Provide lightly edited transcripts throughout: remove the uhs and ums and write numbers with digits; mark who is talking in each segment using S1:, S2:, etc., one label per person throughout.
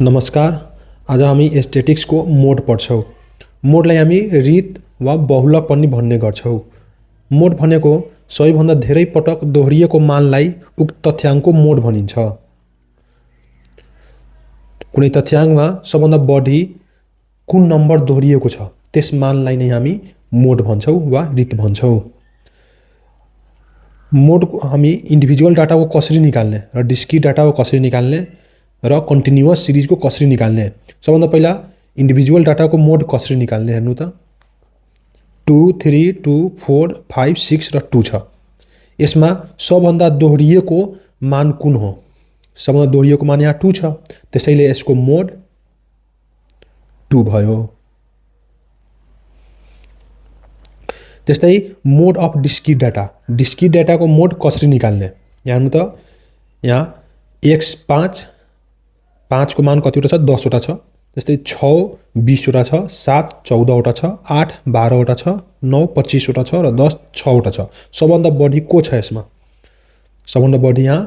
S1: नमस्कार। आज हामी एस्थेटिक्सको मोड पढ्छौँ। मोडलाई हामी रीत वा बहुलक पनि भन्ने गर्छौँ। मोड भनेको सबैभन्दा धेरै पटक दोहोरिएको मानलाई उक्त तथ्याङ्कको मोड भनिन्छ। कुनै तथ्याङ्कमा सबभन्दा बढी कुन नम्बर दोहोरिएको छ त्यस मानलाई नै हामी मोड भन्छौँ वा रीत भन्छौँ। मोड हामी इन्डिभिजुअल डाटाको कसरी निकाल्ने र डिस्क्रिट डाटाको कसरी निकाल्ने र कन्टिन्युअस सिरिजको कसरी निकाल्ने। सबभन्दा पहिला इन्डिभिजुअल डाटाको मोड कसरी निकाल्ने हेर्नु त। 2, 3, 2, 4, 5, 6 र 2 छ। यसमा सबभन्दा दोहोरिएको मान कुन हो? सबभन्दा दोहोरिएको मान यहाँ 2 छ, त्यसैले यसको मोड 2 भयो। त्यस्तै मोड अफ डिस्क्रिट डाटा। डिस्क्रिट डाटाको मोड कसरी निकाल्ने? यहाँ हेर्नु त, यहाँ x 5 को मान कतिवटा छ? 10 वटा छ। त्यस्तै 6 20 वटा छ, 7 14 वटा छ, 8 12 वटा छ, 9 25 वटा छ र 10 6 वटा छ। सबभन्दा बढी को छ यसमा? सबभन्दा बढी यहाँ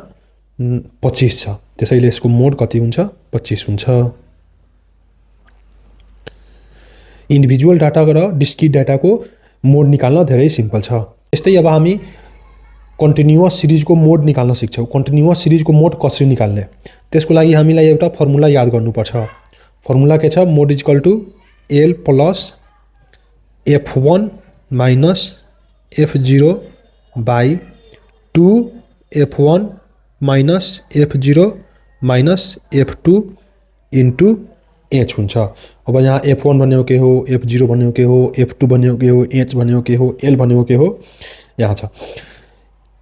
S1: 25 छ, त्यसैले यसको मोड कति हुन्छ? 25 हुन्छ। इन्डिभिजुअल डाटा र डिस्क्रिट डाटाको मोड निकाल्न धेरै सिम्पल छ। त्यस्तै अब हामी कन्टिन्युअस सिरिजको मोड निकाल्न सिक्छौँ। कन्टिन्युअस सिरिजको मोड कसरी निकाल्ने? त्यसको लागि हामीलाई एउटा फर्मुला याद गर्नुपर्छ। फर्मुला के छ? Mode is equal to L plus F1 minus F0 by 2F1 minus F0 minus F2 into H हुन्छ। अब यहाँ F1 भनेको के हो, F0 भनेको के हो, F2 भनेको के हो, H भनेको के हो, L भनेको के हो, यहाँ छ।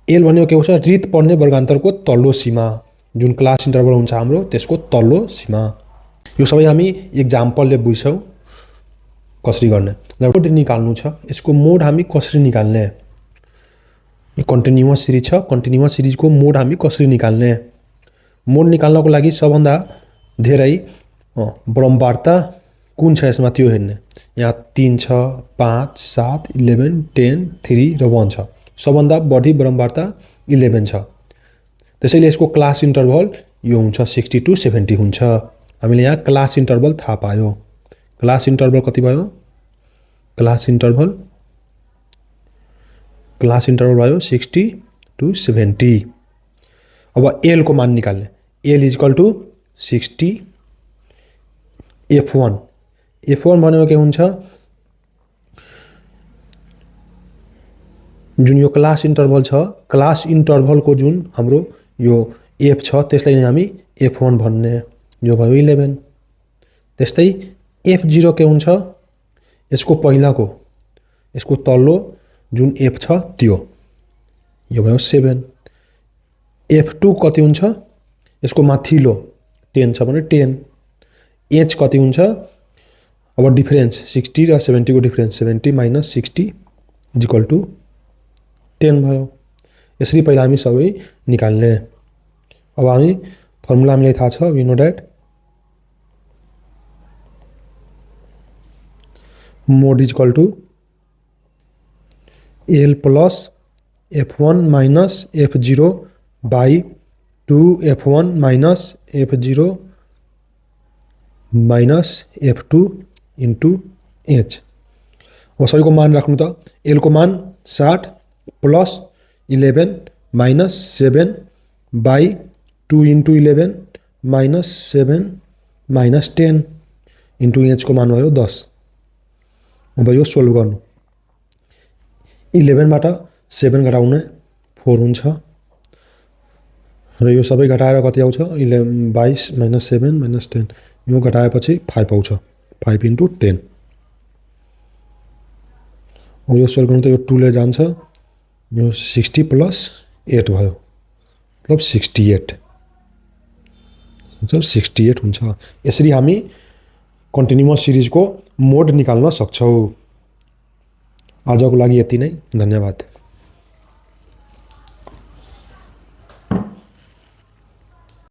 S1: L भनेको के हो? रीत पढ्ने वर्गान्तरको तल्लो सीमा, जुन क्लास इन्टरभल हुन्छ हाम्रो त्यसको तल्लो सीमा। यो सबै हामी एक्जाम्पलले बुझ्छौँ कसरी गर्ने। मोड निकाल्नु छ, यसको मोड हामी कसरी निकाल्ने? कन्टिन्युअस सिरिज छ, कन्टिन्युअस सिरिजको मोड हामी कसरी निकाल्ने? मोड निकाल्नको लागि सबभन्दा धेरै बरम्बारता कुन छ यसमा त्यो हेर्ने। यहाँ 3 छ, 5 7 11 10 3 र 1 छ। सबभन्दा बढी बरम्बारता 11 छ, त्यसैले यसको क्लास इन्टरभल यो हुन्छ 60 to 70 हुन्छ। हामीले यहाँ क्लास इन्टरभल थाहा पायो। क्लास इन्टरभल कति भयो? क्लास इन्टरभल भयो 60 to 70। अब L को मान निकाल्ने। L is equal to 60 F1। F1 भनेको के हुन्छ? जुन यो क्लास इन्टरभल छ, क्लास इन्टरभलको जुन हाम्रो यो F छ त्यसलाई नै हामी F1 भन्ने। यो भयो 11। त्यस्तै F0 के हुन्छ? यसको पहिलाको, यसको तल्लो जुन F छ त्यो, यो भयो 7। F2 कति हुन्छ? यसको माथिल्लो 10 छ भने 10। H कति हुन्छ? अब डिफरेन्स 60 र 70 को difference 70 minus 60 is equal to 10 भयो। यसरी पहिला हामी सबै निकाल्ने। अब हामी फर्मुला हामीलाई थाहा छ, we know that mode is equal to L plus F1 minus F0 by 2F1 minus F0 minus F2 into H। अब सबैको मान राख्नु त। L को मान 60 plus 11 minus 7 by 2 into 11 minus 7 minus 10 into H को मान भयो 10। अब यो सोल्भ गर्नु। 11 बाट 7 घटाउने 4 हुन्छ र यो सबै घटाएर कति आउँछ? 22 माइनस 7 माइनस 10। यो घटाएपछि 5 आउँछ, 5 इन्टु 10। अब यो सोल्भ गर्नु त यो 2 ले जान्छ, यो 60 प्लस 8 भयो, मतलब 68। 68 हुन्छ। यसरी हामी कन्टिन्युअस सिरिजको मोड निकाल्न सक्छौँ। आजको लागि यति नै, धन्यवाद।